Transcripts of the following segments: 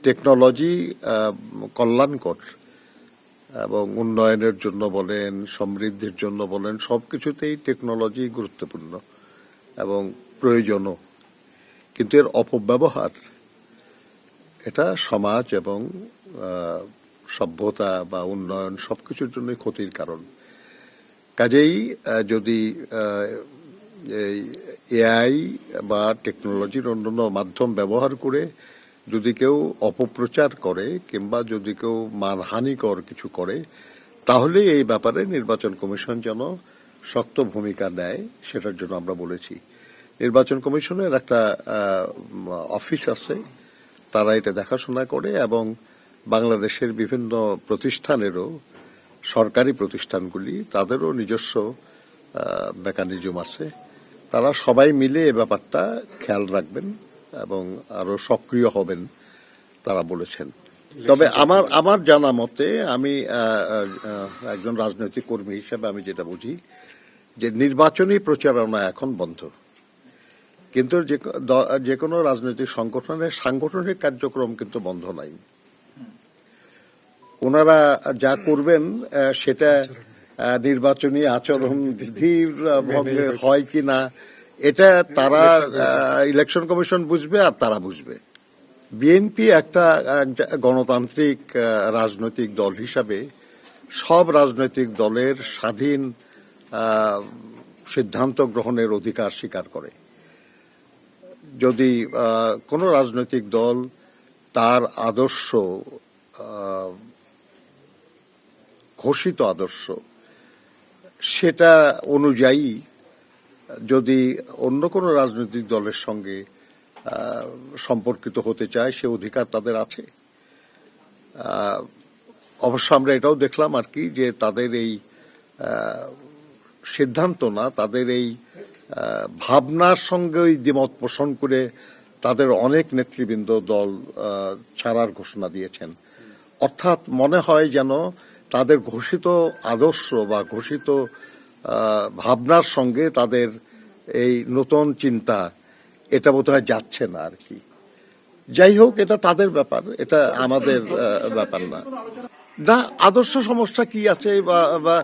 Technology কল্যাণকর এবং উন্নয়নের জন্য বলেন, সমৃদ্ধির জন্য বলেন, সবকিছুতেই টেকনোলজি গুরুত্বপূর্ণ এবং প্রয়োজনও। কিন্তু এর অপব্যবহার এটা সমাজ এবং সভ্যতা বা উন্নয়ন সবকিছুর জন্যই ক্ষতির কারণ। কাজেই যদি এআই বা টেকনোলজির অন্যান্য মাধ্যম ব্যবহার করে যদি কেউ অপপ্রচার করে কিংবা যদি কেউ মানহানিকর কিছু করে, তাহলে এই ব্যাপারে নির্বাচন কমিশন যেন শক্ত ভূমিকা নেয়, সেটার জন্য আমরা বলেছি। নির্বাচন কমিশনের একটা অফিস আছে, তারা এটা দেখাশোনা করে এবং বাংলাদেশের বিভিন্ন প্রতিষ্ঠানেরও, সরকারি প্রতিষ্ঠানগুলি তাদেরও নিজস্ব মেকানিজম আছে। তারা সবাই মিলে এ ব্যাপারটা খেয়াল রাখবেন এবং আরো সক্রিয় হবেন তারা বলেছেন। তবে আমার জানা মতে, আমি একজন রাজনৈতিক কর্মী হিসেবে আমি যেটা বুঝি যে নির্বাচনী প্রচারণা এখন বন্ধ, কিন্তু যে কোনো রাজনৈতিক সংগঠনের সাংগঠনিক কার্যক্রম কিন্তু বন্ধ নাই। ওনারা যা করবেন সেটা নির্বাচনী আচরণ বিধির ভঙ্গে হয় কিনা এটা তারা ইলেকশন কমিশন বুঝবে আর তারা বুঝবে। বিএনপি একটা গণতান্ত্রিক রাজনৈতিক দল হিসাবে সব রাজনৈতিক দলের স্বাধীন সিদ্ধান্ত গ্রহণের অধিকার স্বীকার করে। যদি কোনো রাজনৈতিক দল তার আদর্শ, ঘোষিত আদর্শ, সেটা অনুযায়ী যদি অন্য কোনো রাজনৈতিক দলের সঙ্গে সম্পর্কিত হতে চায়, সে অধিকার তাদের আছে। অবশ্য আমরা এটাও দেখলাম আর কি যে তাদের এই সিদ্ধান্ত না, তাদের এই ভাবনার সঙ্গে দ্বিমত পোষণ করে তাদের অনেক নেতৃবৃন্দ দল ছাড়ার ঘোষণা দিয়েছেন। অর্থাৎ মনে হয় যেন তাদের ঘোষিত আদর্শ বা ঘোষিত ভাবনার সঙ্গে তাদের এই নতুন চিন্তা এটা বোধহয় যাচ্ছে না আর কি। যাই হোক, এটা তাদের ব্যাপার, এটা আমাদের ব্যাপার না। আদর্শ সমস্যা কি আছে বা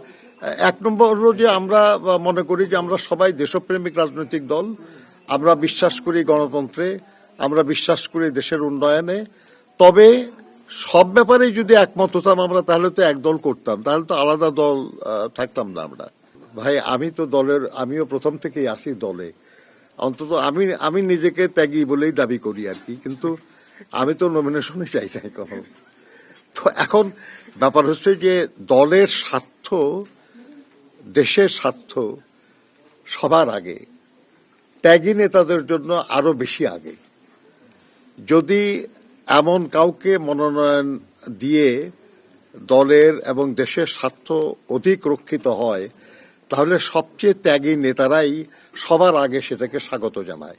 এক নম্বর হলো যে আমরা মনে করি যে আমরা সবাই দেশপ্রেমিক রাজনৈতিক দল, আমরা বিশ্বাস করি গণতন্ত্রে, আমরা বিশ্বাস করি দেশের উন্নয়নে। তবে সব ব্যাপারেই যদি একমত হতাম আমরা, তাহলে তো এক দল করতাম, তাহলে তো আলাদা দল থাকতাম না আমরা। ভাই, আমি তো আমিও প্রথম থেকেই আসি দলে, অন্তত আমি নিজেকে ত্যাগী বলেই দাবি করি আর কি, কিন্তু আমি তো নমিনেশনে চাই নাই কখনো। তো এখন ব্যাপার হচ্ছে যে দলের স্বার্থ, দেশের স্বার্থ সবার আগে, ত্যাগী নেতাদের জন্য আরো বেশি আগে। যদি এমন কাউকে মনোনয়ন দিয়ে দলের এবং দেশের স্বার্থ অধিক রক্ষিত হয়, তাহলে সবচেয়ে ত্যাগী নেতারাই সবার আগে সেটাকে স্বাগত জানায়।